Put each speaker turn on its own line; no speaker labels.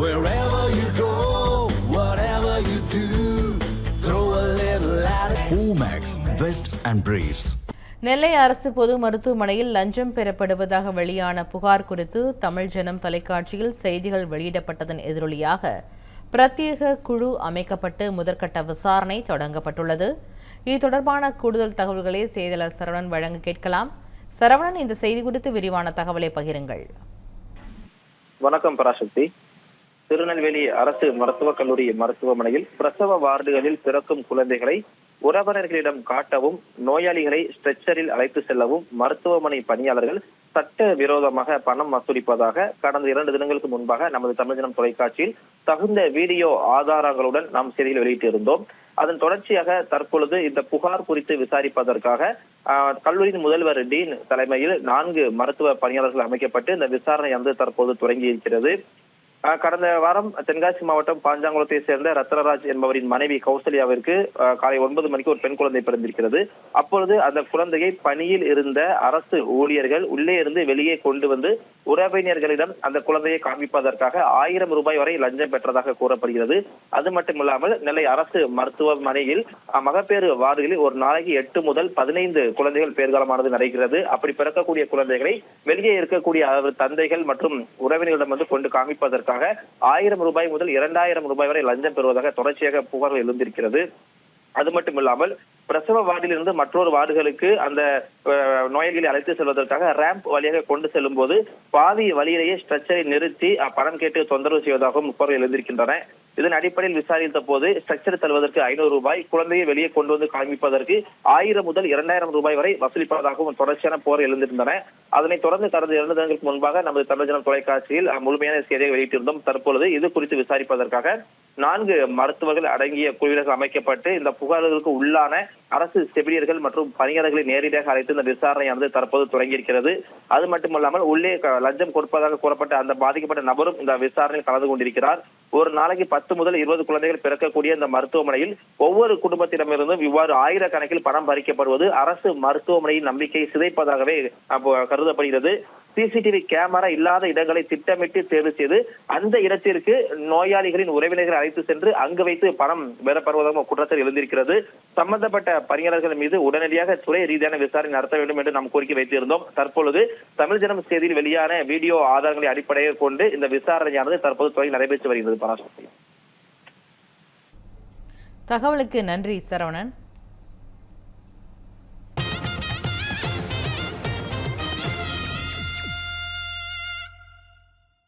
Wherever you go, whatever you do, throw a little at it. Omax, Vest and Briefs.
நெல்லை அரசு பொது மருத்துவமனையில் லஞ்சம் பெறப்படுவதாக வெளியான புகார் குறித்து தமிழ் ஜனம் தொலைக்காட்சியில் செய்திகள் வெளியிடப்பட்டதன் எதிரொலியாக பிரத்யேக குழு அமைக்கப்பட்டு முதற்கட்ட விசாரணை தொடங்கப்பட்டுள்ளது. இது தொடர்பான கூடுதல் தகவல்களை செய்தியாளர் சரவணன் வழங்க கேட்கலாம். சரவணன், இந்த செய்தி குறித்து விரிவான தகவலை பகிருங்கள்.
வணக்கம் பராசக்தி. திருநெல்வேலி அரசு மருத்துவக் கல்லூரி மருத்துவமனையில் பிரசவ வார்டுகளில் பிறக்கும் குழந்தைகளை உறவினர்களிடம் காட்டவும், நோயாளிகளை ஸ்ட்ரெச்சரில் அழைத்து செல்லவும் மருத்துவமனை பணியாளர்கள் சட்ட விரோதமாக பணம் வசூலிப்பதாக கடந்த 2 தினங்களுக்கு முன்பாக நமது தமிழ் ஜனம் தொலைக்காட்சியில் தகுந்த வீடியோ ஆதாரங்களுடன் நாம் செய்தியில் வெளியிட்டிருந்தோம். அதன் தொடர்ச்சியாக தற்பொழுது இந்த புகார் குறித்து விசாரிப்பதற்காக கல்லூரியின் முதல்வர் டீன் தலைமையில் 4 மருத்துவ பணியாளர்கள் அமைக்கப்பட்டு இந்த விசாரணை தற்போது தொடங்கி இருக்கிறது. கடந்த வாரம் தென்காசி மாவட்டம் பாஞ்சாங்குளத்தை சேர்ந்த ரத்னராஜ் என்பவரின் மனைவி கௌசல்யாவிற்கு காலை 9 மணிக்கு ஒரு பெண் குழந்தை பிறந்திருக்கிறது. அப்பொழுது அந்த குழந்தையை பணியில் இருந்த அரசு ஊழியர்கள் உள்ளே இருந்து வெளியே கொண்டு வந்து உறவினர்களிடம் அந்த குழந்தையை காண்பிப்பதற்காக 1000 ரூபாய் வரை லஞ்சம் பெற்றதாக கூறப்படுகிறது. அது மட்டுமில்லாமல் நெல்லை அரசு மருத்துவமனையில் மகப்பேறு வார்டுகளில் ஒரு நாளைக்கு 8 முதல் 15 குழந்தைகள் பேர்காலமானது நடக்கிறது. அப்படி பிறக்கக்கூடிய குழந்தைகளை வெளியே இருக்கக்கூடிய தந்தைகள் மற்றும் உறவினர்களிடம் கொண்டு காண்பிப்பதற்காக 1000 ரூபாய் முதல் 2000 ரூபாய் வரை லஞ்சம் பெறுவதாக தொடர்ச்சியாக புகார்கள் எழுந்திருக்கிறது. அது மட்டுமில்லாமல் பிரசவ வார்டிலிருந்து மற்றொரு வார்டுகளுக்கு அந்த நோயாளிகளை அழைத்து செல்வதற்காக ரேம்ப் வழியாக கொண்டு செல்லும் போது பாதி வழியிலேயே ஸ்ட்ரெச்சரை நிறுத்தி பணம் கேட்டு தொந்தரவு செய்வதாகவும் புகார்கள் எழுந்திருக்கின்றன. இதன் அடிப்படையில் விசாரித்த போது ஸ்ட்ரெச்சர் தருவதற்கு 500 ரூபாய், குழந்தையை வெளியே கொண்டு வந்து காண்பிப்பதற்கு 1000 முதல் 2000 ரூபாய் வரை வசூலிப்பதாகவும் தொடர்ச்சியான புகார் எழுந்திருந்தன. அதனைத் தொடர்ந்து கடந்த 2 தினங்களுக்கு முன்பாக நமது தமிழ் ஜனம் தொலைக்காட்சியில் முழுமையான செய்தியை வெளியிட்டிருந்தோம். தற்பொழுது இது குறித்து விசாரிப்பதற்காக 4 மருத்துவர்கள் அடங்கிய குழுவினர்கள் அமைக்கப்பட்டு இந்த புகார்களுக்கு உள்ளான அரசு செவிலியர்கள் மற்றும் பணியாளர்களை நேரடியாக அழைத்து இந்த விசாரணையானது தற்போது தொடங்கியிருக்கிறது. அது மட்டுமல்லாமல் உள்ளே லஞ்சம் கொடுப்பதாக கூறப்பட்ட அந்த பாதிக்கப்பட்ட நபரும் இந்த விசாரணையில் கலந்து கொண்டிருக்கிறார். ஒரு நாளைக்கு 10 முதல் 20 குழந்தைகள் பிறக்கக்கூடிய இந்த மருத்துவமனையில் ஒவ்வொரு குடும்பத்திடமிருந்தும் இவ்வாறு ஆயிரக்கணக்கில் பணம் பறிக்கப்படுவது அரசு மருத்துவமனையின் நம்பிக்கையை சிதைப்பதாகவே கருதப்படுகிறது. சிசிடிவி கேமரா இல்லாத இடங்களை திட்டமிட்டு தேர்வு செய்து அந்த இடத்திற்கு நோயாளிகளின் உறவினர்களை அழைத்து சென்று அங்கு வைத்து பணம் பெறப்படுவதாக குற்றச்சாட்டு எழுந்திருக்கிறது. சம்பந்தப்பட்ட பணியாளர்கள் மீது உடனடியாக துறை ரீதியான விசாரணை நடத்த வேண்டும் என்று நாம் கோரிக்கை வைத்திருந்தோம். தற்பொழுது தமிழ் ஜனம் செய்தியில் வெளியான வீடியோ ஆதாரங்களை அடிப்படையாக கொண்டு இந்த விசாரணையானது தற்போது துறை நடைபெற்று வருகிறது.
தகவலுக்கு நன்றி சரவணன்.